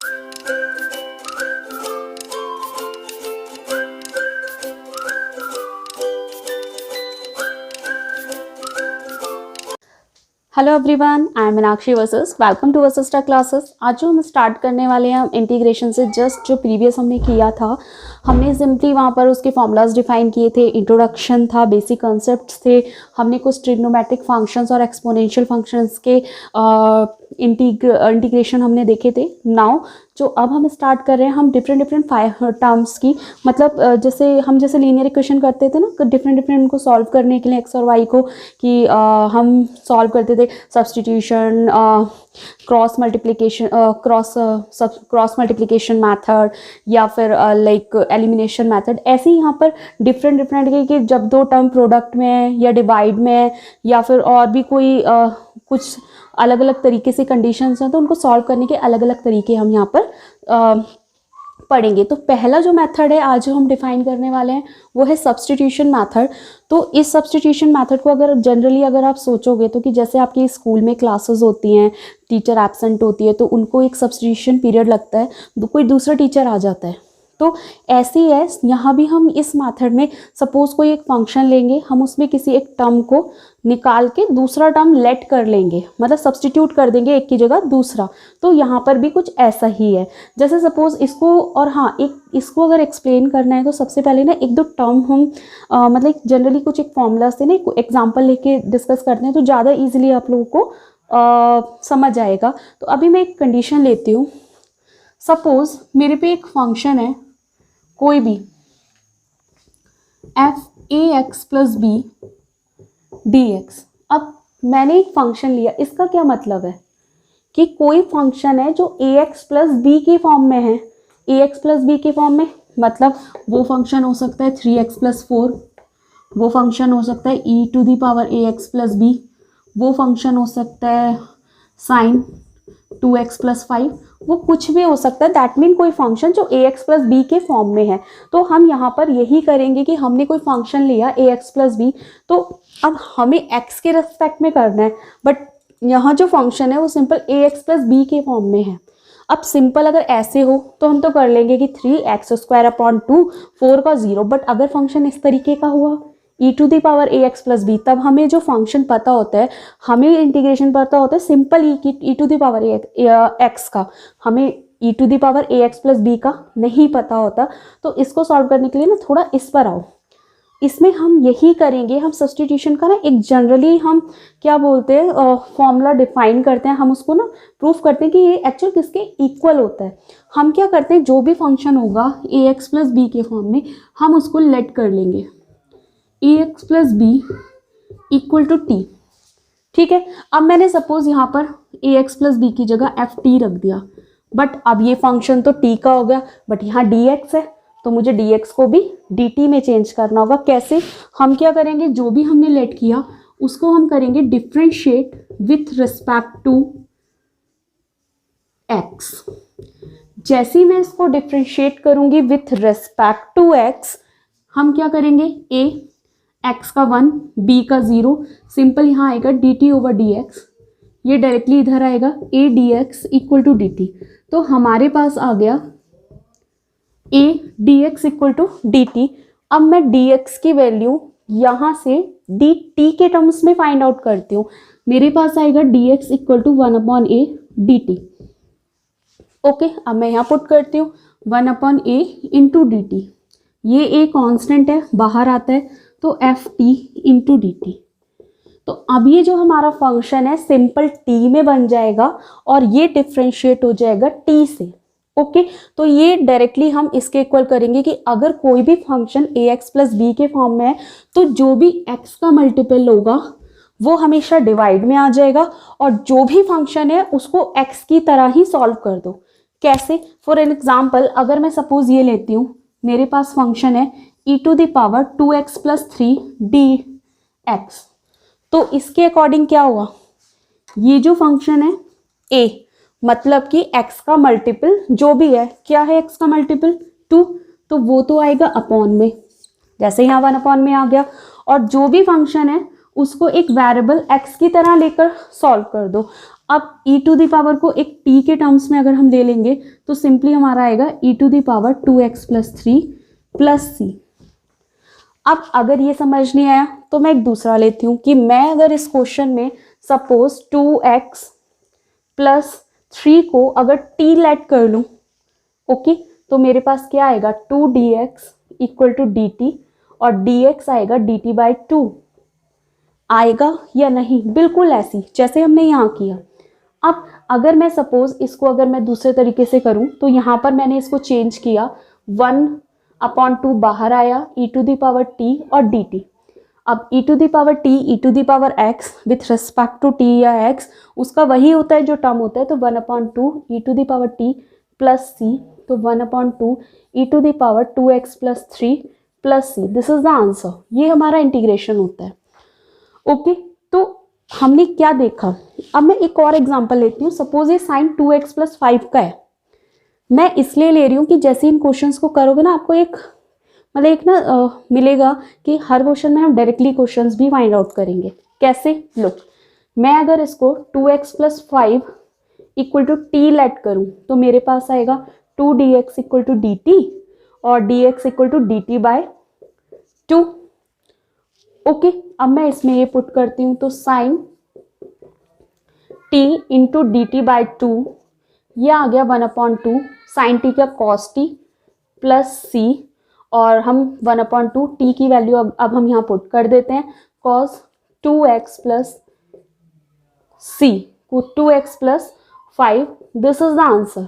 Hello everyone, I am Meenakshi वर्सेस welcome to वर्सेस्टा classes. आज जो हम स्टार्ट करने वाले हैं इंटीग्रेशन से जस्ट जो प्रीवियस हमने किया था, हमने सिंपली वहाँ पर उसके फॉर्मूलाज डिफाइन किए थे, इंट्रोडक्शन था, बेसिक कॉन्सेप्ट्स थे, हमने कुछ ट्रिग्नोमेट्रिक फंक्शंस और एक्सपोनेंशियल फंक्शंस के इंटीग्रेशन हमने देखे थे। नाउ जो अब हम स्टार्ट कर रहे हैं, हम डिफरेंट टर्म्स की, मतलब जैसे लीनियर इक्वेशन करते थे ना, डिफरेंट उनको सॉल्व करने के लिए एक्स और वाई को, कि हम सॉल्व करते थे सब्स्टिट्यूशन, क्रॉस मल्टीप्लिकेशन मैथड, या फिर लाइक एलिमिनेशन मैथड। ऐसे ही यहाँ पर डिफरेंट कि जब दो टर्म प्रोडक्ट में है या डिवाइड में है, या फिर और भी कोई कुछ अलग अलग तरीके से कंडीशंस हैं, तो उनको सॉल्व करने के अलग अलग तरीके हम यहाँ पर पढ़ेंगे। तो पहला जो मेथड है आज जो हम डिफाइन करने वाले हैं वो है सब्स्टिट्यूशन मेथड। तो इस सब्स्टिट्यूशन मेथड को अगर आप सोचोगे तो, कि जैसे आपकी स्कूल में क्लासेस होती हैं, टीचर एब्सेंट होती है तो उनको एक सब्स्टिट्यूशन पीरियड लगता है, कोई दूसरा टीचर आ जाता है। तो ऐसे ही है यहाँ भी, हम इस मेथड में सपोज कोई एक फंक्शन लेंगे, हम उसमें किसी एक टर्म को निकाल के दूसरा टर्म लेट कर लेंगे, मतलब सब्स्टिट्यूट कर देंगे एक की जगह दूसरा। तो यहाँ पर भी कुछ ऐसा ही है। जैसे सपोज इसको, और हाँ, इसको अगर एक्सप्लेन करना है तो सबसे पहले ना एक दो टर्म हम मतलब जनरली कुछ एक फॉर्मूला से ना एक एग्जाम्पल लेके डिस्कस करते हैं, तो ज़्यादा ईजिली आप लोगों को समझ आएगा। तो अभी मैं एक कंडीशन लेती हूँ। सपोज मेरे पे एक फंक्शन है कोई भी f(a)x + b dx। अब मैंने एक फंक्शन लिया, इसका क्या मतलब है कि कोई फंक्शन है जो ax + b के फॉर्म में है। ax + b के फॉर्म में मतलब वो फंक्शन हो सकता है 3x + 4, वो फंक्शन हो सकता है e⁴ax + b, वो फंक्शन हो सकता है sin 2x + 5, वो कुछ भी हो सकता है। दैट मीन कोई फंक्शन जो ax + b के फॉर्म में है। तो हम यहाँ पर यही करेंगे कि हमने कोई फंक्शन लिया ax + b, तो अब हमें x के रिस्पेक्ट में करना है, बट यहाँ जो फंक्शन है वो सिंपल ax + b के फॉर्म में है। अब सिंपल अगर ऐसे हो तो हम तो कर लेंगे कि 3x² 4 का 0, बट अगर फंक्शन इस तरीके का हुआ e⁴ax + b, तब हमें जो फंक्शन पता होता है, हमें इंटीग्रेशन पता होता है सिंपल e⁴x का, हमें e⁴ax + b का नहीं पता होता। तो इसको सॉल्व करने के लिए ना थोड़ा इस पर आओ, इसमें हम यही करेंगे। हम सब्स्टिट्यूशन का ना एक जनरली हम क्या बोलते हैं फॉर्मूला डिफाइन करते हैं, हम उसको ना प्रूफ करते हैं कि ये एक्चुअल किसके इक्वल होता है। हम क्या करते हैं, जो भी फंक्शन होगा ax + b के फॉर्म में, हम उसको लेट कर लेंगे ax + b = t। ठीक है, अब मैंने सपोज यहाँ पर ax + b की जगह ft रख दिया, बट अब ये फंक्शन तो t का हो गया, बट यहाँ dx है, तो मुझे dx को भी dt में चेंज करना होगा। कैसे? हम क्या करेंगे, जो भी हमने लेट किया उसको हम करेंगे differentiate with respect to x। जैसे ही मैं इसको डिफ्रेंशिएट करूंगी विथ रिस्पेक्ट टू x, हम क्या करेंगे, a x का 1 b का 0, सिंपल यहाँ आएगा dt/dx, ये डायरेक्टली इधर आएगा a dx = dt। तो हमारे पास आ गया a dx = dt। अब मैं dx की वैल्यू यहाँ से dt के टर्म्स में फाइंड आउट करती हूँ। मेरे पास आएगा dx = 1/a dt। ओके, अब मैं यहाँ पुट करती हूँ 1/a × dt। ये a कांस्टेंट है, बाहर आता है, तो ft × dt। तो अब ये जो हमारा फंक्शन है सिंपल t में बन जाएगा और ये डिफ्रेंशिएट हो जाएगा t से। ओके, तो ये डायरेक्टली हम इसके इक्वल करेंगे कि अगर कोई भी फंक्शन ax + b के फॉर्म में है, तो जो भी x का मल्टीपल होगा वो हमेशा डिवाइड में आ जाएगा, और जो भी फंक्शन है उसको x की तरह ही सॉल्व कर दो। कैसे? फॉर एन एग्जाम्पल, अगर मैं सपोज ये लेती हूँ, मेरे पास फंक्शन है e⁴2x + 3 dx, तो इसके अकॉर्डिंग क्या हुआ, ये जो फंक्शन है a, मतलब कि x का मल्टीपल जो भी है, क्या है x का मल्टीपल 2, तो वो तो आएगा अपॉन में, जैसे यहाँ 1/में आ गया। और जो भी फंक्शन है उसको एक वेरिएबल x की तरह लेकर सॉल्व कर दो। अब e टू दी पावर को एक t के टर्म्स में अगर हम ले लेंगे तो सिंपली हमारा आएगा e to the power 2x plus 3 plus c। अब अगर ये समझ नहीं आया तो मैं एक दूसरा लेती हूँ कि मैं अगर इस क्वेश्चन में सपोज 2x प्लस 3 को अगर t लेट कर लूँ, ओके, तो मेरे पास क्या आएगा 2dx इक्वल टू dt और dx आएगा dt बाई 2। आएगा या नहीं? बिल्कुल ऐसी जैसे हमने यहाँ किया। अब अगर मैं सपोज इसको अगर मैं दूसरे तरीके से करूँ तो यहाँ पर मैंने इसको चेंज किया, 1/2 बाहर आया, e to the power t और dt। अब e to the power t e to the power x with respect to t या x उसका वही होता है जो टर्म होता है, तो 1/2 e to the power t plus c, तो 1/2 e to the power 2x plus 3 plus c। This is the answer. ये हमारा इंटीग्रेशन होता है। ओके, तो हमने क्या देखा? अब मैं एक और एग्जांपल लेती हूँ। सपोज ये साइन 2x प्लस 5 का है। मैं इसलिए ले रही हूँ कि जैसे इन क्वेश्चंस को करोगे ना, आपको एक मतलब एक ना मिलेगा कि हर क्वेश्चन में हम डायरेक्टली क्वेश्चंस भी फाइंड आउट करेंगे। कैसे? लो, मैं अगर इसको 2x plus 5 equal to t let करूँ तो मेरे पास आएगा 2dx इक्वल टू dt और dx equal to dt by 2। Okay, अब मैं इसमें ये पुट करती हूँ तो sine t into D T by 2, ये आ गया 1/2 साइन t का कॉस t प्लस c, और हम 1/2 t की वैल्यू अब हम यहाँ पुट कर देते हैं, कॉस 2x प्लस c को 2x plus 5। This is the answer.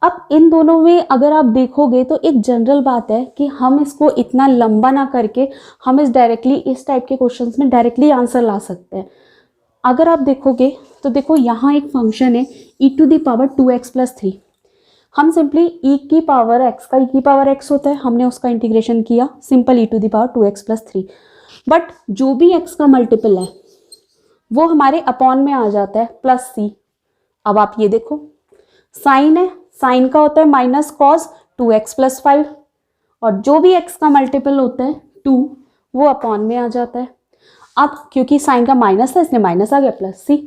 अब इन दोनों में अगर आप देखोगे तो एक जनरल बात है कि हम इसको इतना लंबा ना करके हम इस टाइप के क्वेश्चंस में डायरेक्टली आंसर ला सकते हैं। अगर आप देखोगे तो देखो यहाँ एक फंक्शन है e to the power 2x plus 3। हम सिंपली e की पावर x का e की पावर x होता है, हमने उसका इंटीग्रेशन किया, simple e to the power 2x plus 3। But जो भी x का मल्टीपल है वो हमारे अपॉन में आ जाता है प्लस c। अब आप ये देखो, साइन है, साइन का होता है माइनस कॉस 2x प्लस 5, और जो भी x का मल्टीपल होता है 2 वो अपॉन में आ जाता है। अब क्योंकि साइन का माइनस था इसलिए माइनस आ गया प्लस c।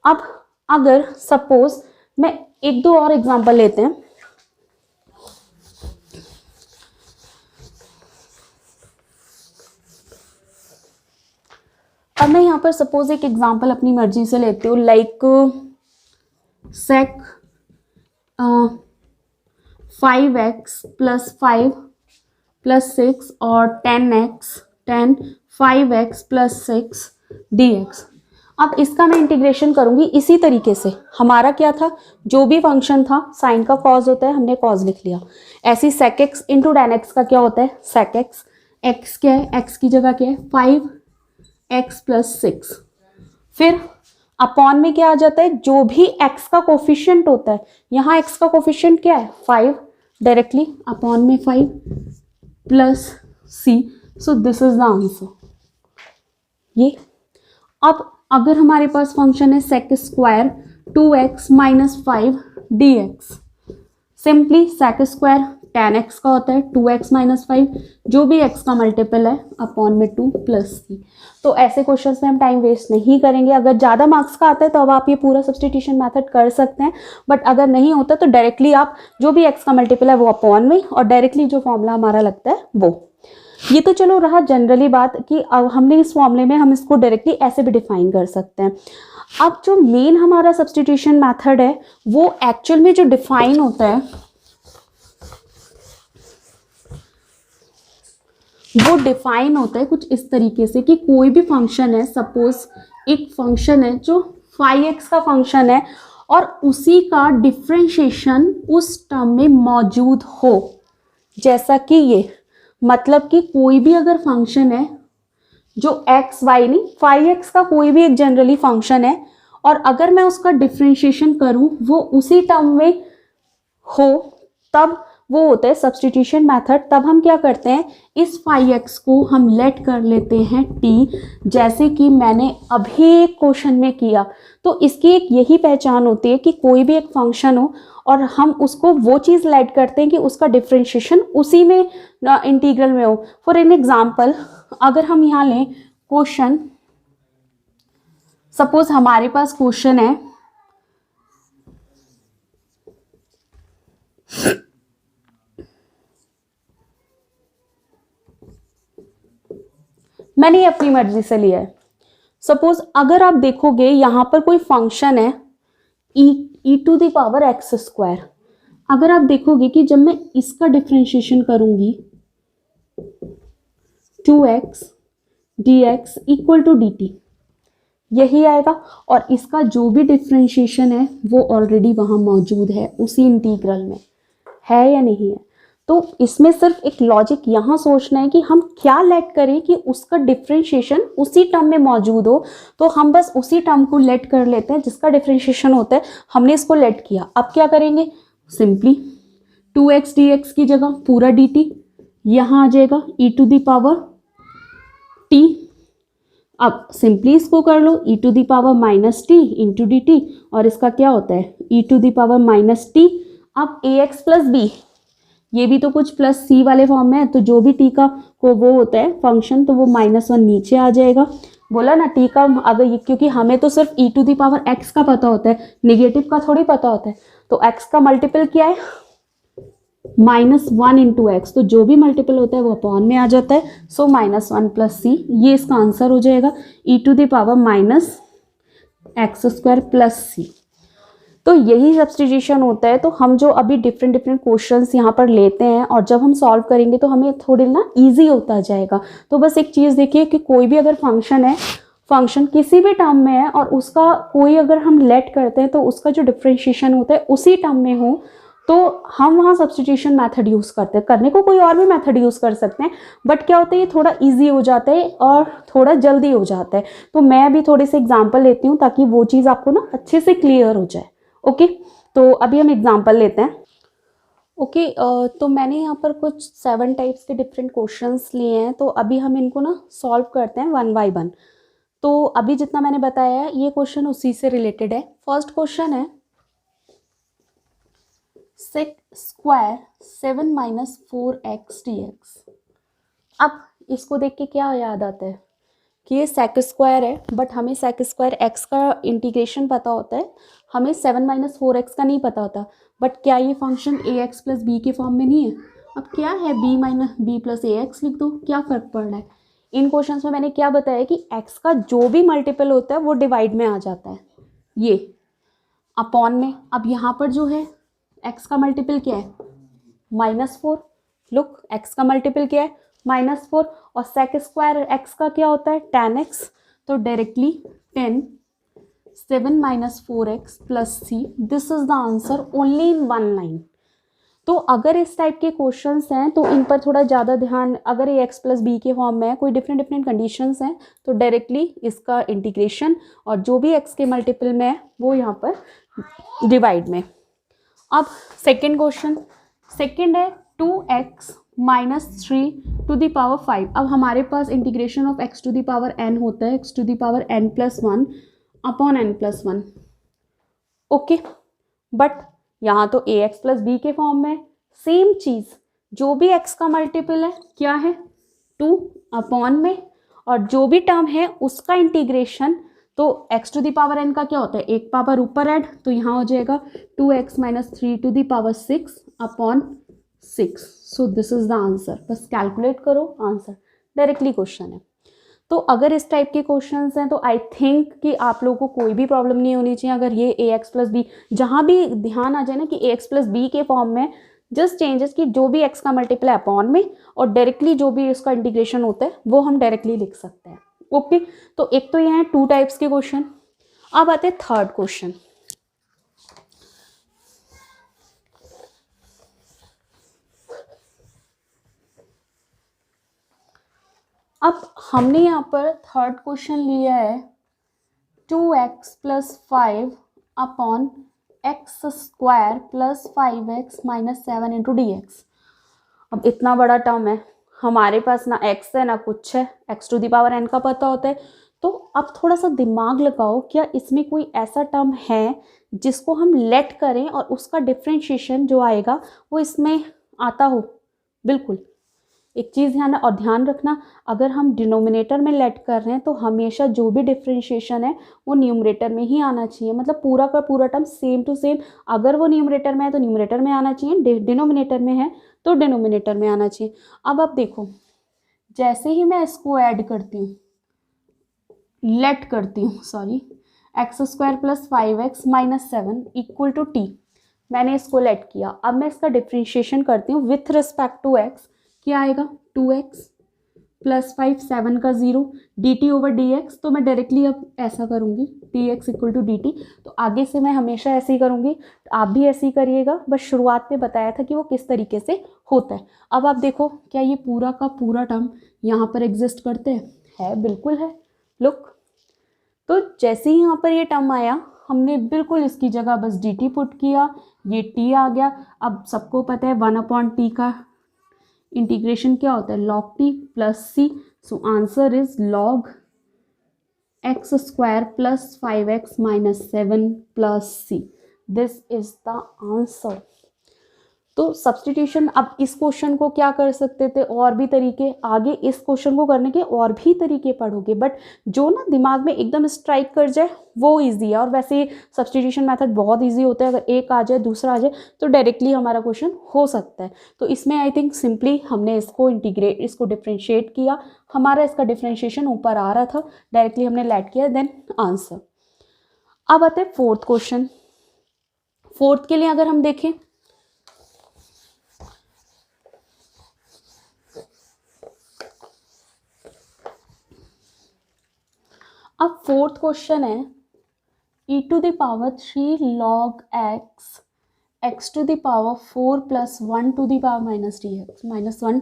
अब अगर सपोज मैं एक दो और एग्जांपल लेते हैं। अब मैं यहाँ पर सपोज एक एग्जांपल अपनी मर्जी से लेती हूँ, लाइक सेक 5x प्लस 5 प्लस 6 और 10 5x प्लस 6 dx। अब इसका मैं इंटीग्रेशन करूंगी इसी तरीके से। हमारा क्या था, जो भी फंक्शन था साइन का कॉज होता है, हमने कॉज लिख लिया। ऐसे ही sec x into tan x का क्या होता है, sec x। x क्या है, x की जगह क्या है 5x प्लस 6। फिर अपॉन में क्या आ जाता है, जो भी x का कोफिशिएंट होता है, यहाँ x का कोफिशिएंट क्या है 5, डायरेक्टली अपॉन में 5 plus c। So this is the answer. ये अब अगर हमारे पास फंक्शन है sec square 2x minus 5 dx, simply sec square tan x का होता है 2x माइनस 5, जो भी x का मल्टीपल है अपॉन में 2 प्लस c। तो ऐसे क्वेश्चंस में हम टाइम वेस्ट नहीं करेंगे। अगर ज़्यादा मार्क्स का आता है तो अब आप ये पूरा सब्स्टिट्यूशन मेथड कर सकते हैं, बट अगर नहीं होता तो डायरेक्टली आप जो भी x का मल्टीपल है वो अपॉन में, और डायरेक्टली जो फॉर्मूला हमारा लगता है वो। ये तो चलो रहा जनरली बात कि अब हमने इस फॉर्मूले में हम इसको डायरेक्टली ऐसे भी डिफाइन कर सकते हैं। अब जो मेन हमारा सब्स्टिट्यूशन मेथड है वो एक्चुअल में जो डिफाइन होता है कुछ इस तरीके से कि कोई भी फंक्शन है, सपोज एक फंक्शन है जो 5x का फंक्शन है और उसी का डिफरेंशिएशन उस टर्म में मौजूद हो, जैसा कि ये मतलब कि कोई भी अगर फंक्शन है जो x y नहीं 5x का कोई भी एक जनरली फंक्शन है, और अगर मैं उसका डिफरेंशिएशन करूं वो उसी टर्म में हो, तब वो होता है सब्स्टिट्यूशन मेथड। तब हम क्या करते हैं, इस 5x को हम लेट कर लेते हैं t, जैसे कि मैंने अभी एक क्वेश्चन में किया। तो इसकी एक यही पहचान होती है कि कोई भी एक फंक्शन हो और हम उसको वो चीज़ लेट करते हैं कि उसका डिफरेंशिएशन उसी में इंटीग्रल में हो। फॉर एन एग्जाम्पल, अगर हम यहाँ लें क्वेश्चन, सपोज हमारे पास क्वेश्चन है मैंने ये अपनी मर्जी से लिया है। सपोज अगर आप देखोगे यहाँ पर कोई फंक्शन है ई to the power X square, अगर आप देखोगे कि जब मैं इसका डिफ्रेंशिएशन करूंगी 2x dx equal to dt, यही आएगा। और इसका जो भी डिफ्रेंशिएशन है वो ऑलरेडी वहाँ मौजूद है उसी इंटीग्रल में, है या नहीं है। तो इसमें सिर्फ एक लॉजिक यहाँ सोचना है कि हम क्या लेट करें कि उसका डिफ्रेंशिएशन उसी टर्म में मौजूद हो, तो हम बस उसी टर्म को लेट कर लेते हैं जिसका डिफ्रेंशिएशन होता है, हमने इसको लेट किया। अब क्या करेंगे, सिंपली 2x dx की जगह पूरा dt यहाँ आ जाएगा e to the power t। अब सिंपली इसको कर लो e to the power minus T into D T, और इसका क्या होता है e to the power minus T. अब ax प्लस बी, ये भी तो कुछ प्लस सी वाले फॉर्म में है, तो जो भी टी का को वो होता है फंक्शन, तो वो -1 नीचे आ जाएगा। बोला ना टी का अगर ये, क्योंकि हमें तो सिर्फ e to the power x का पता होता है, निगेटिव का थोड़ी पता होता है। तो x का मल्टीपल क्या है -1 इंटू एक्स, तो जो भी मल्टीपल होता है वो अपॉन में आ जाता है। सो -1 प्लस सी, ये इसका आंसर हो जाएगा e to the power minus x square plus c. तो यही सब्स्टिट्यूशन होता है। तो हम जो अभी डिफरेंट क्वेश्चंस यहाँ पर लेते हैं और जब हम सॉल्व करेंगे तो हमें थोड़ी ना इजी होता जाएगा। तो बस एक चीज़ देखिए कि कोई भी अगर फंक्शन है, फंक्शन किसी भी टर्म में है और उसका कोई अगर हम लेट करते हैं तो उसका जो डिफ्रेंशिएशन होता है उसी टर्म में हो, तो हम वहाँ सब्स्टिट्यूशन मेथड यूज़ करते हैं। करने को कोई और भी मेथड यूज़ कर सकते हैं, बट क्या होता है ये थोड़ा इजी हो जाता है और थोड़ा जल्दी हो जाता है। तो मैं अभी थोड़े से एग्जांपल लेती हूँ ताकि वो चीज़ आपको ना अच्छे से क्लियर हो जाए। ओके, तो अभी हम एग्जांपल लेते हैं। ओके, तो मैंने यहाँ पर कुछ 7 टाइप्स के डिफरेंट क्वेश्चंस लिए हैं, तो अभी हम इनको ना सॉल्व करते हैं 1 बाय 1। तो अभी जितना मैंने बताया है ये क्वेश्चन उसी से रिलेटेड है। फर्स्ट क्वेश्चन है sec square 7 minus 4x dx। अब इसको देख के क्या याद आता है कि ये सेक स्क्वायर है, बट हमें सेक स्क्वायर x का इंटीग्रेशन पता होता है, हमें 7 माइनस 4x का नहीं पता होता। बट क्या ये फंक्शन ax प्लस बी के फॉर्म में नहीं है? अब क्या है b minus b plus ax लिख दो, क्या फ़र्क पड़ रहा है। इन क्वेश्चंस में मैंने क्या बताया कि x का जो भी मल्टीपल होता है वो डिवाइड में आ जाता है, ये अपॉन में। अब यहाँ पर जो है x का मल्टीपल क्या है -4। लुक, x का मल्टीपल क्या है -4, और सेक स्क्वायर x का क्या होता है 10x, तो directly 10 7 minus 4x plus c, this is the answer only in 1 line. तो अगर इस टाइप के क्वेश्चंस हैं तो इन पर थोड़ा ज़्यादा ध्यान, अगर ये x प्लस बी के फॉर्म में है, कोई डिफरेंट कंडीशंस हैं, तो डायरेक्टली इसका इंटीग्रेशन और जो भी x के मल्टीपल में है वो यहाँ पर डिवाइड में। अब सेकेंड क्वेश्चन, सेकेंड है 2x minus 3 to the power 5। अब हमारे पास integration of x to the power n होता है, x to the power n plus 1 upon n plus 1। Okay, but यहाँ तो ax प्लस बी के फॉर्म में सेम चीज़, जो भी x का मल्टीपल है क्या है 2 अपॉन में, और जो भी टर्म है उसका इंटीग्रेशन, तो x to the power n का क्या होता है एक पावर ऊपर ऐड, तो यहाँ हो जाएगा 2x minus 3 to the power 6 upon 6। So this is the answer. बस कैलकुलेट करो, आंसर डायरेक्टली क्वेश्चन है। तो अगर इस टाइप के क्वेश्चंस हैं तो आई थिंक कि आप लोगों को कोई भी प्रॉब्लम नहीं होनी चाहिए। अगर ये ax प्लस बी, जहाँ भी ध्यान आ जाए ना कि ax प्लस बी के फॉर्म में, जस्ट चेंजेस कि जो भी x का मल्टीपल है अपॉन में, और डायरेक्टली जो भी उसका इंटीग्रेशन होता है वो हम डायरेक्टली लिख सकते हैं। ओके, तो एक तो ये हैं 2 टाइप्स के क्वेश्चन। अब आते हैं थर्ड क्वेश्चन। अब हमने यहाँ पर थर्ड क्वेश्चन लिया है 2x plus 5 upon x square plus 5x minus 7 into d x. अब इतना बड़ा टर्म है, हमारे पास ना x है ना कुछ है, x to the power n का पता होता है। तो अब थोड़ा सा दिमाग लगाओ, क्या इसमें कोई ऐसा टर्म है जिसको हम लेट करें और उसका डिफ्रेंशिएशन जो आएगा वो इसमें आता हो। बिल्कुल, एक चीज़ ध्यान रखना, अगर हम डिनोमिनेटर में लेट कर रहे हैं तो हमेशा जो भी डिफ्रेंशिएशन है वो न्यूमरेटर में ही आना चाहिए, मतलब पूरा का पूरा टर्म सेम टू सेम। अगर वो न्यूमरेटर में है तो न्यूमरेटर में आना चाहिए, डिनोमिनेटर में है तो डिनोमिनेटर में आना चाहिए। अब आप देखो, जैसे ही मैं इसको ऐड करती हूँ, लेट करती हूँ sorry, x square plus 5x minus 7 equal to t, मैंने इसको लेट किया। अब मैं इसका डिफ्रेंशिएशन करती हूँ विथ रिस्पेक्ट टू x, क्या आएगा 2x प्लस 5, 7 का 0, d t over d x. तो मैं डायरेक्टली अब ऐसा करूँगी, d x equal to d t. तो आगे से मैं हमेशा ऐसे ही करूँगी, आप भी ऐसे ही करिएगा। बस शुरुआत में बताया था कि वो किस तरीके से होता है। अब आप देखो, क्या ये पूरा का पूरा टर्म यहाँ पर एग्जिस्ट करते हैं? है, बिल्कुल है। लुक, तो जैसे ही यहाँ पर ये टर्म आया, हमने बिल्कुल इसकी जगह बस डी टी पुट किया, ये टी आ गया। अब सबको पता है 1/t का इंटीग्रेशन क्या होता है, log t plus c. So answer is log x square plus 5x minus 7 plus c. This is the answer. तो सब्स्टिट्यूशन, अब इस क्वेश्चन को क्या कर सकते थे, और भी तरीके, आगे इस क्वेश्चन को करने के और भी तरीके पढ़ोगे, बट जो ना दिमाग में एकदम स्ट्राइक कर जाए वो इजी है। और वैसे सब्स्टिट्यूशन मेथड बहुत इजी होता है, अगर एक आ जाए दूसरा आ जाए तो डायरेक्टली हमारा क्वेश्चन हो सकता है। तो इसमें आई थिंक सिंपली हमने इसको डिफ्रेंशिएट किया, हमारा इसका डिफ्रेंशिएशन ऊपर आ रहा था, डायरेक्टली हमने लेट किया, देन आंसर। अब आते हैं फोर्थ क्वेश्चन। फोर्थ के लिए अगर हम देखें, अब फोर्थ क्वेश्चन है e to the power 3 log x to the power 4 plus 1 to the power minus 1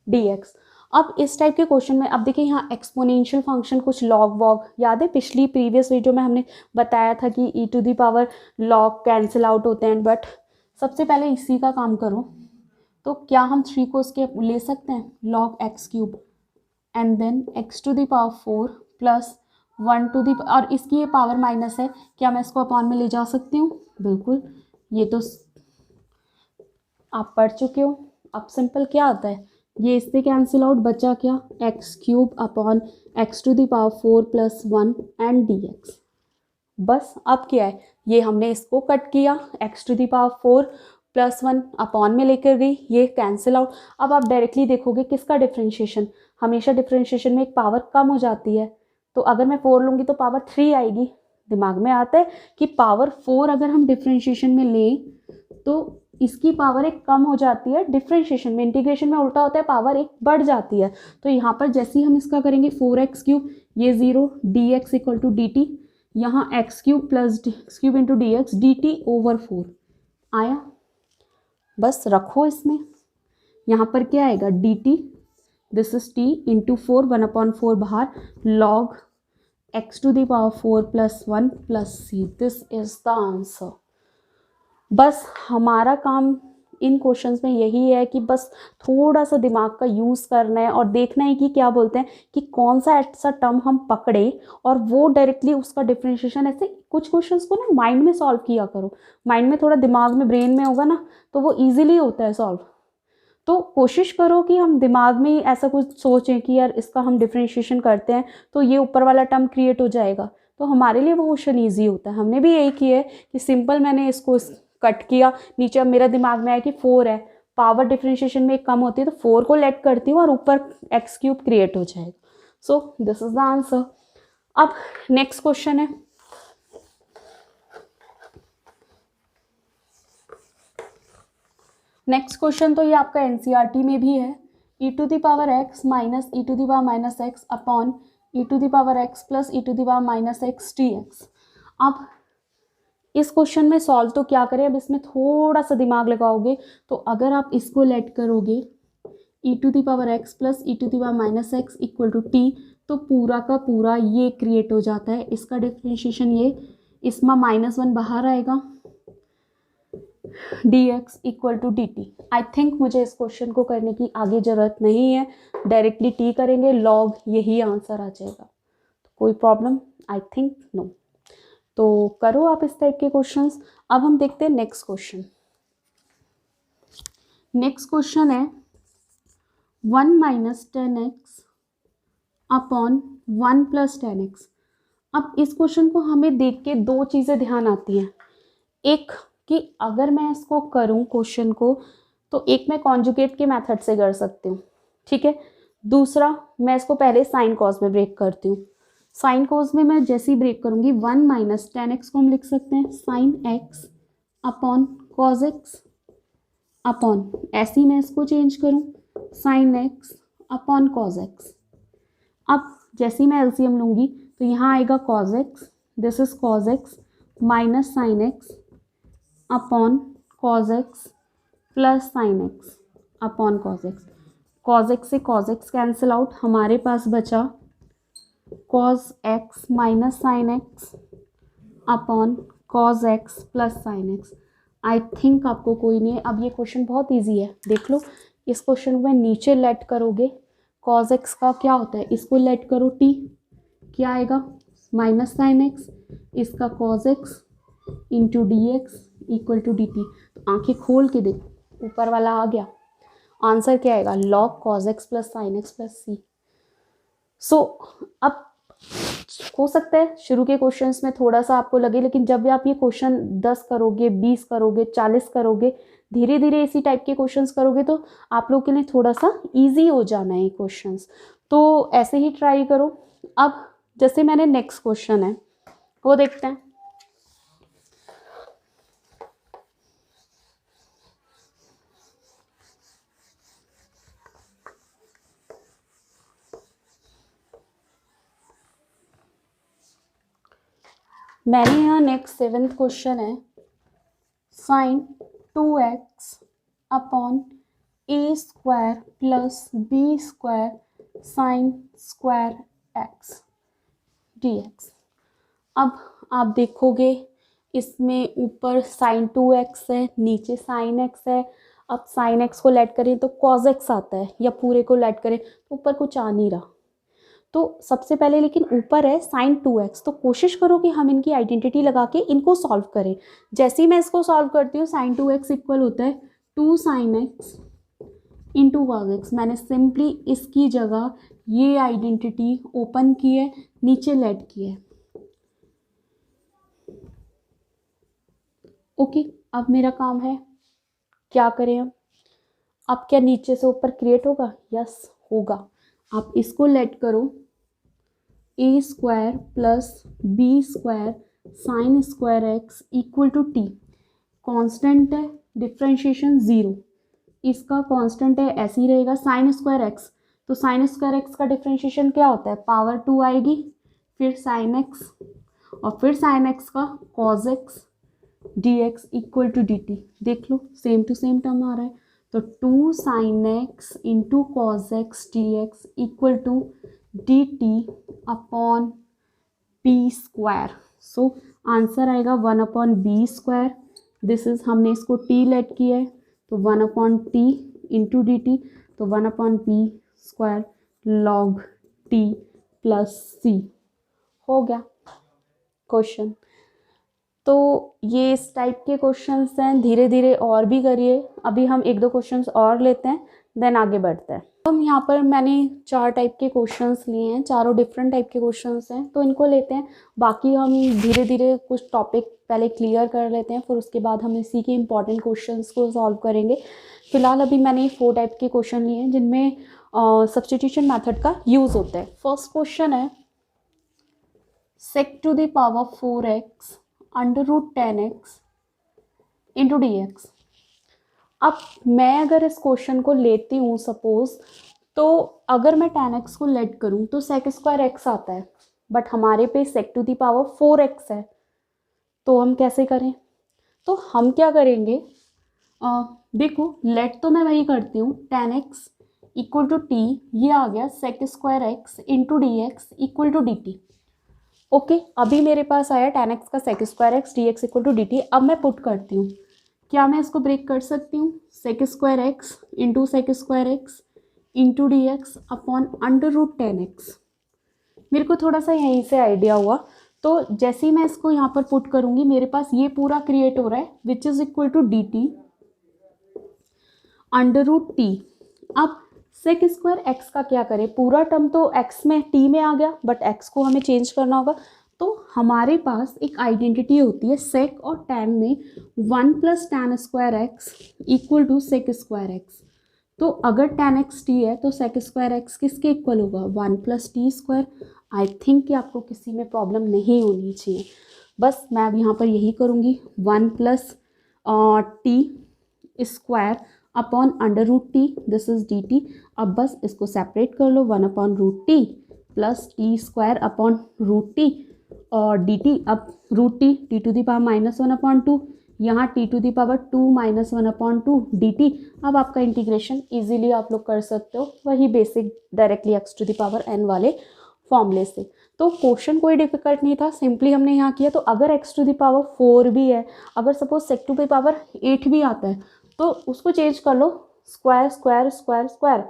dx। अब इस टाइप के क्वेश्चन में, अब देखिए यहाँ एक्सपोनेंशियल फंक्शन कुछ लॉग वॉग याद है, पिछली प्रीवियस वीडियो में हमने बताया था कि e to the power log cancel out होते हैं। बट सबसे पहले इसी का काम करो, तो क्या हम 3 को इसके ले सकते हैं, log x cube and then x to the power 4 plus 1 to the, और इसकी ये पावर माइनस है, क्या मैं इसको अपॉन में ले जा सकती हूँ? बिल्कुल, ये तो आप पढ़ चुके हो। अब सिंपल क्या आता है, ये इससे कैंसिल आउट, बचा क्या, x cube upon x to the power 4 plus 1 and d x. बस अब क्या है, ये हमने इसको कट किया, x to the power 4 plus 1 upon में लेकर गई, ये कैंसिल आउट। अब आप डायरेक्टली देखोगे किसका डिफ्रेंशिएशन, हमेशा डिफ्रेंशिएशन में एक पावर कम हो जाती है, तो अगर मैं 4 लूँगी तो पावर 3 आएगी। दिमाग में आता है कि पावर 4 अगर हम डिफ्रेंशिएशन में लें तो इसकी पावर एक कम हो जाती है, डिफ्रेंशिएशन में, इंटीग्रेशन में उल्टा होता है, पावर एक बढ़ जाती है। तो यहाँ पर जैसे ही हम इसका करेंगे 4x क्यूब, ये 0, d x equal to d t, यहाँ x cube plus x cube into d x, d t over 4 आया। बस रखो इसमें, यहाँ पर क्या आएगा, d t, this is t into 4, 1/4 बाहर, log x to the power 4 plus 1 plus c. This is the answer. बस हमारा काम इन क्वेश्चंस में यही है कि बस थोड़ा सा दिमाग का यूज़ करना है और देखना है कि क्या बोलते हैं, कि कौन सा ऐसा टर्म हम पकड़े और वो डायरेक्टली उसका डिफ्रेंशिएशन, ऐसे कुछ क्वेश्चंस को ना माइंड में सॉल्व किया करो। माइंड में थोड़ा, दिमाग में, ब्रेन में होगा ना तो वो ईजिली होता है सॉल्व। तो कोशिश करो कि हम दिमाग में ऐसा कुछ सोचें कि यार इसका हम डिफ्रेंशिएशन करते हैं तो ये ऊपर वाला टर्म क्रिएट हो जाएगा, तो हमारे लिए वो क्वेश्चन ईजी होता है। हमने भी यही किया है कि सिंपल मैंने इसको कट किया, नीचे अब मेरा दिमाग में आया कि 4 है, पावर डिफ्रेंशिएशन में एक कम होती है तो 4 को लेट करती हूँ और ऊपर एक्स क्यूब क्रिएट हो जाएगा। So this is the answer. अब नेक्स्ट क्वेश्चन है, नेक्स्ट क्वेश्चन तो ये आपका एनसीईआरटी में भी है, ई to the power x minus e to the power minus x upon e to the power x plus e to the power minus x d x. अब इस question में सॉल्व तो क्या करें, अब इसमें थोड़ा सा दिमाग लगाओगे तो अगर आप इसको लेट करोगे e to the power x plus e to the power minus x equal to t, तो पूरा का पूरा ये क्रिएट हो जाता है, इसका डिफ्रेंशिएशन ये, इसमें -1 बाहर आएगा, dx equal to d t. I think मुझे इस क्वेश्चन को करने की आगे ज़रूरत नहीं है, डायरेक्टली टी करेंगे, लॉग यही आंसर आ जाएगा। कोई प्रॉब्लम? I think no. तो करो आप इस टाइप के क्वेश्चंस। अब हम देखते हैं नेक्स्ट क्वेश्चन। नेक्स्ट क्वेश्चन है 1 minus 10x upon 1 plus 10x। अब इस क्वेश्चन को हमें देख के दो चीज़ें ध्यान आती हैं, एक कि अगर मैं इसको करूं क्वेश्चन को तो एक मैं कॉन्जुगेट के मेथड से कर सकती हूँ, ठीक है। दूसरा मैं इसको पहले साइन कॉज में ब्रेक करती हूँ। साइन कॉज में मैं जैसे ही ब्रेक करूँगी 1 माइनस टेन एक्स को हम लिख सकते हैं sine x upon cos x upon, ऐसे ही मैं इसको चेंज करूँ sine x upon cos x. अब जैसे ही मैं एलसीएम लूँगी तो यहाँ आएगा cos x, this is cos x minus sine x upon cos x plus sine x upon cos x. Cos x से कॉज एक्स कैंसिल आउट, हमारे पास बचा cos x minus sine x upon cos x plus sine x. I think आपको कोई नहीं है। अब ये क्वेश्चन बहुत इजी है, देख लो। इस क्वेश्चन में नीचे लेट करोगे कॉज एक्स का क्या होता है, इसको लेट करो टी, क्या आएगा माइनस साइन एक्स, इसका cos x into d x equal to d t. तो आंखें खोल के देख, ऊपर वाला आ गया, आंसर क्या आएगा log cos x plus sine x plus c. So अब हो सकता है शुरू के क्वेश्चंस में थोड़ा सा आपको लगे, लेकिन जब भी आप ये क्वेश्चन 10 करोगे, 20 करोगे, 40 करोगे, धीरे धीरे इसी टाइप के क्वेश्चंस करोगे तो आप लोग के लिए थोड़ा सा इजी हो जाना है क्वेश्चंस। तो ऐसे ही ट्राई करो। अब जैसे मैंने नेक्स्ट क्वेश्चन है वो देखते हैं। मैंने यहाँ नेक्स्ट 7th क्वेश्चन है sine 2x upon a square plus b square sine square x d x. अब आप देखोगे इसमें ऊपर साइन 2x है, नीचे साइन x है। अब साइन x को लेट करें तो कॉज x आता है, या पूरे को लेट करें तो ऊपर कुछ आ नहीं रहा। तो सबसे पहले लेकिन ऊपर है साइन 2x, तो कोशिश करो कि हम इनकी आइडेंटिटी लगा के इनको सॉल्व करें। जैसे ही मैं इसको सॉल्व करती हूँ साइन 2x इक्वल होता है 2 sine x into cos x. मैंने सिंपली इसकी जगह ये आइडेंटिटी ओपन की है, नीचे लेट की है। ओके, अब मेरा काम है क्या करें हम। अब क्या नीचे से ऊपर क्रिएट होगा? यस होगा। आप इसको लेट करो a square plus b square sine square x equal to t. Constant है, डिफ्रेंशिएशन 0, इसका कांस्टेंट है, ऐसे ही रहेगा साइन स्क्वायर एक्स। तो साइन स्क्वायर एक्स का डिफ्रेंशिएशन क्या होता है, पावर 2 आएगी, फिर साइन एक्स और फिर साइन एक्स का cos x d x equal to d t. देख लो सेम टू सेम टर्म आ रहा है। तो 2 sine x into cos x d x equal to d t upon b square. So answer आएगा 1 upon b square. This is, हमने इसको t let किया है तो 1 upon t into D t, तो 1 upon b square log t plus सी हो गया question. तो ये इस टाइप के क्वेश्चंस हैं, धीरे धीरे और भी करिए। अभी हम 1-2 क्वेश्चंस और लेते हैं, देन आगे बढ़ते हैं। हम यहाँ पर मैंने 4 टाइप के क्वेश्चंस लिए हैं, चारों डिफरेंट टाइप के क्वेश्चंस हैं, तो इनको लेते हैं। बाकी हम धीरे धीरे कुछ टॉपिक पहले क्लियर कर लेते हैं, फिर उसके बाद हम इसी के इम्पॉर्टेंट क्वेश्चंस को सॉल्व करेंगे। फिलहाल अभी मैंने 4 टाइप के क्वेश्चन लिए हैं जिनमें सब्स्टिट्यूशन मेथड का यूज़ होता है। फर्स्ट क्वेश्चन है sec to the power 4x under root 10x into d x. अब मैं अगर इस क्वेश्चन को लेती हूँ सपोज, तो अगर मैं 10x को लेट करूँ तो सेक स्क्वायर एक्स आता है, बट हमारे पे सेक टू दी पावर 4x है, तो हम कैसे करें? तो हम क्या करेंगे, देखो लेट तो मैं वही करती हूँ 10x इक्वल टू टी, ये आ गया sec square x into d x equal to d t. Okay, अभी मेरे पास आया 10x का sec square x d x equal to d t. अब मैं पुट करती हूँ, क्या मैं इसको ब्रेक कर सकती हूँ, sec square x into sec square x into d x upon under root 10x। मेरे को थोड़ा सा यहीं से आइडिया हुआ, तो जैसे ही मैं इसको यहाँ पर पुट करूँगी मेरे पास ये पूरा क्रिएट हो रहा है which is equal to d t under root t. अब सेक स्क्वायर एक्स का क्या करें, पूरा टर्म तो एक्स में टी में आ गया, बट एक्स को हमें चेंज करना होगा। तो हमारे पास एक आइडेंटिटी होती है सेक और टैन में, 1 plus tan square x equal to sec square x. तो अगर tan x t है तो sec स्क्वायर x किसके इक्वल होगा 1 plus t square. I think कि आपको किसी में प्रॉब्लम नहीं होनी चाहिए। बस मैं अब यहाँ पर यही करूँगी 1 plus t square upon under root t, this is d t. अब बस इसको सेपरेट कर लो, 1 upon root t plus t square upon root t और डी टी। अब root t t to the power -1 upon 2, यहाँ t to the power 2 -1 upon 2 d t. अब आपका इंटीग्रेशन इजीली आप लोग कर सकते हो, वही basic directly x to the power n वाले फॉर्मूले से। तो क्वेश्चन कोई डिफिकल्ट नहीं था, सिंपली हमने यहाँ किया। तो अगर एक्स टू द पावर 4 भी है, अगर suppose sec to the power 8 भी आता है, तो उसको चेंज कर लो स्क्वायर स्क्वायर स्क्वायर स्क्वायर,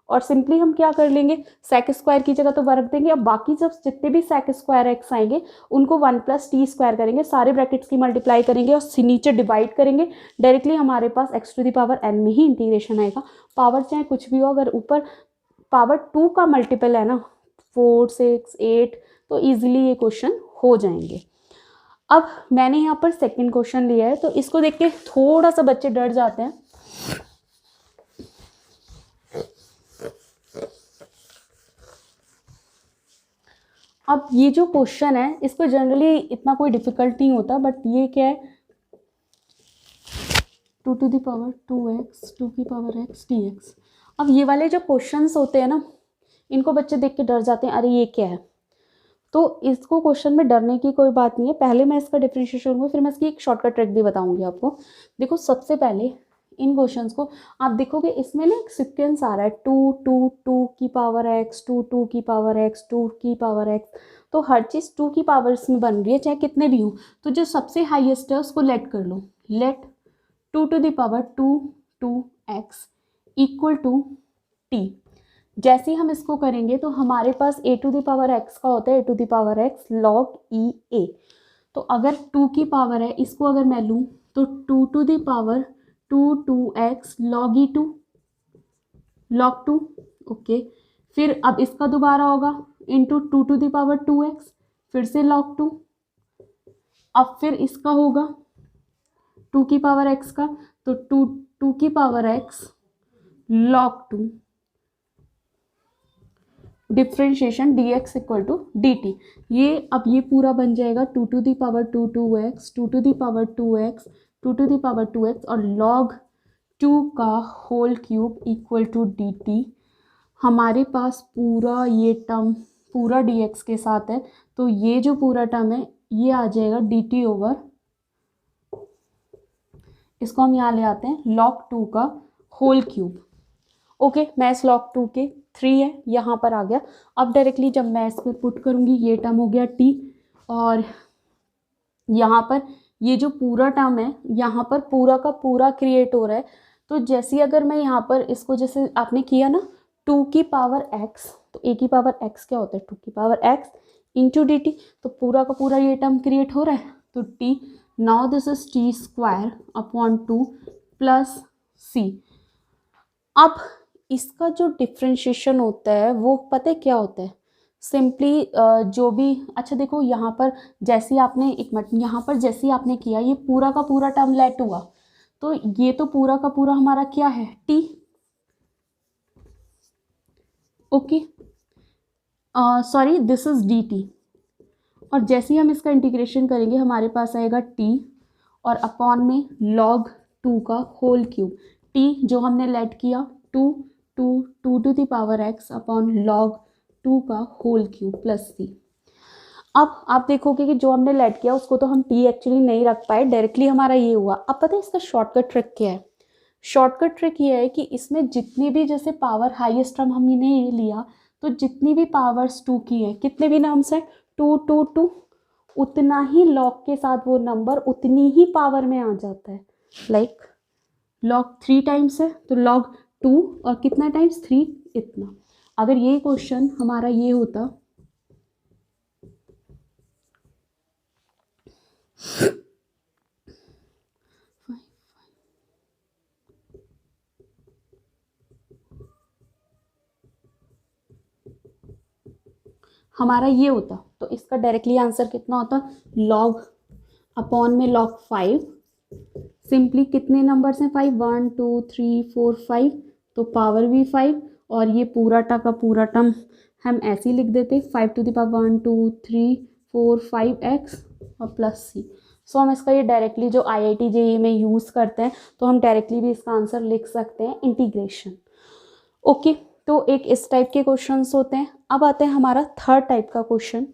और सिंपली हम क्या कर लेंगे सेक स्क्वायर की जगह तो वर्ग देंगे। अब बाकी जब जितने भी सेक स्क्वायर एक्स आएंगे उनको 1 प्लस टी स्क्वायर करेंगे, सारे ब्रैकेट्स की मल्टीप्लाई करेंगे और नीचे डिवाइड करेंगे। डायरेक्टली हमारे पास x to the power n में ही इंटीग्रेशन आएगा। पावर चाहे कुछ भी हो, अगर ऊपर पावर 2 का मल्टीपल है ना 4 6 8, तो इजीली ये क्वेश्चन हो जाएंगे। अब मैंने यहाँ पर सेकंड क्वेश्चन लिया है, तो इसको देख के थोड़ा सा बच्चे डर जाते हैं। अब ये जो क्वेश्चन है इसको जनरली इतना कोई डिफिकल्ट नहीं होता, बट ये क्या है 2 टू द पावर 2x 2 की पावर x dx। अब ये वाले जो क्वेश्चंस होते हैं ना, इनको बच्चे देख के डर जाते हैं, अरे ये क्या है। तो इसको क्वेश्चन में डरने की कोई बात नहीं है। पहले मैं इसका डिफरेंशिएशन करूँगी, फिर मैं इसकी एक शॉर्टकट ट्रिक भी बताऊंगी आपको। देखो सबसे पहले इन क्वेश्चंस को आप देखोगे, इसमें ना एक सीक्वेंस आ रहा है 2 2 2 की पावर x 2 2 की पावर x 2 की पावर x। तो हर चीज़ 2 की पावर्स में बन रही है, चाहे कितने भी हो। तो जो सबसे हाईएस्ट है उसको लेट कर लो, let 2 to the power 2 2x equal to t। जैसे ही हम इसको करेंगे तो हमारे पास a to the power x का होता है a to the power x log e a। तो अगर 2 की पावर है, इसको अगर मैं लूँ तो 2 to the power 2 2x log e 2 log 2। Okay, फिर अब इसका दोबारा होगा into 2 to the power 2x, फिर से log 2। अब फिर इसका होगा 2 की पावर x का, तो 2 की power x log 2 differentiation dx equal to dt। ये अब ये पूरा बन जाएगा 2 to the power 2 2x 2 to the power 2x 2 to the power 2x और log 2 का whole cube equal to dt। हमारे पास पूरा ये टर्म पूरा dx के साथ है, तो ये जो पूरा टर्म है ये आ जाएगा dt ओवर, इसको हम यहाँ ले आते हैं log 2 का होल क्यूब। ओके, मैं इस log 2 के 3 है यहाँ पर आ गया। अब डायरेक्टली जब मैं इसमें पुट करूँगी, ये टर्म हो गया t, और यहाँ पर ये जो पूरा टर्म है यहाँ पर पूरा का पूरा क्रिएट हो रहा है। तो जैसे अगर मैं यहाँ पर इसको जैसे आपने किया ना 2 की पावर x, तो a की पावर x क्या होता है 2 की power x into D t. तो पूरा का पूरा ये टर्म क्रिएट हो रहा है, तो t now this is t square upon 2 plus c। अब इसका जो डिफ्रेंशिएशन होता है वो पता है क्या होता है, सिंपली जो भी, अच्छा देखो यहाँ पर जैसे ही आपने एक मिनट यहाँ पर जैसे ही आपने किया ये पूरा का पूरा टर्म लेट हुआ, तो ये तो पूरा का पूरा हमारा क्या है t। Okay, sorry this is dt। और जैसे ही हम इसका इंटीग्रेशन करेंगे हमारे पास आएगा t और अपॉन में log 2 का होल क्यूब। t जो हमने लेट किया 2 to the power x upon log 2 का होल क्यूब प्लस c। अब आप देखोगे कि जो हमने लेट किया उसको तो हम t एक्चुअली नहीं रख पाए, डायरेक्टली हमारा ये हुआ। अब पता है इसका शॉर्टकट ट्रिक क्या है, शॉर्टकट ट्रिक ये है कि इसमें जितनी भी जैसे पावर हाईएस्ट टर्म हमने ये लिया, तो जितनी भी पावर्स 2 की है, कितने भी नंबर्स हैं 2 2 2, उतना ही log के साथ वो नंबर उतनी ही पावर में आ जाता है। लाइक log 3 टाइम्स है तो log 2 और कितना टाइम्स 3, इतना। अगर ये क्वेश्चन हमारा ये होता हमारा ये होता, तो इसका डायरेक्टली आंसर कितना होता log अपॉन में log 5। सिंपली कितने नंबर्स हैं 5 1 2 3 4 5, तो पावर भी 5 और ये पूरा का पूरा टर्म हम ऐसे ही लिख देते 5 टू द पावर 1 2 3 4 5x और प्लस सी। सो हम इसका ये डायरेक्टली जो IIT JEE में यूज़ करते हैं तो हम डायरेक्टली भी इसका आंसर लिख सकते हैं इंटीग्रेशन। ओके, तो एक इस टाइप के क्वेश्चंस होते हैं। अब आते हैं हमारा थर्ड टाइप का क्वेश्चन।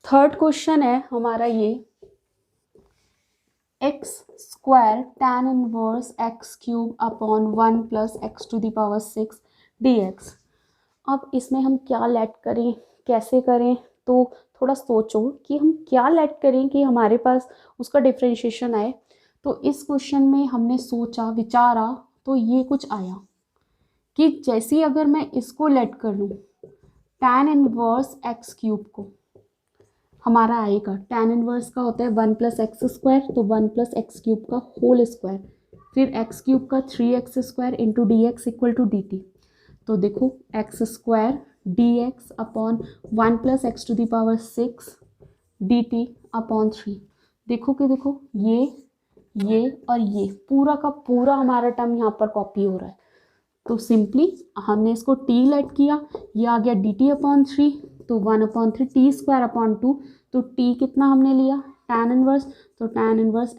थर्ड क्वेश्चन है हमारा ये x square tan inverse x cube upon 1 plus x to the power 6 dx। अब इसमें हम क्या लेट करें, कैसे करें, तो थोड़ा सोचो कि हम क्या लेट करें कि हमारे पास उसका डिफरेंशिएशन आए। तो इस क्वेश्चन में हमने सोचा विचारा तो ये कुछ आया कि जैसे अगर मैं इसको लेट कर लूँ tan इनवर्स एक्स क्यूब को, हमारा आएगा tan इनवर्स का होता है 1 प्लस एक्स स्क्वायर, तो 1 प्लस एक्स क्यूब का होल स्क्वायर, फिर एक्स क्यूब का 3x square into d x equal to d t. तो देखो x square d x upon 1 plus x to the power 6 d t upon 3। देखो कि देखो ये और ये पूरा का पूरा हमारा टर्म यहाँ पर कॉपी हो रहा है। तो सिंपली हमने इसको t लेट किया, ये आ गया डी टी अपॉन 3, तो 1/3 टी स्क्वायर अपॉन 2। तो t कितना हमने लिया tan इनवर्स, तो tan इनवर्स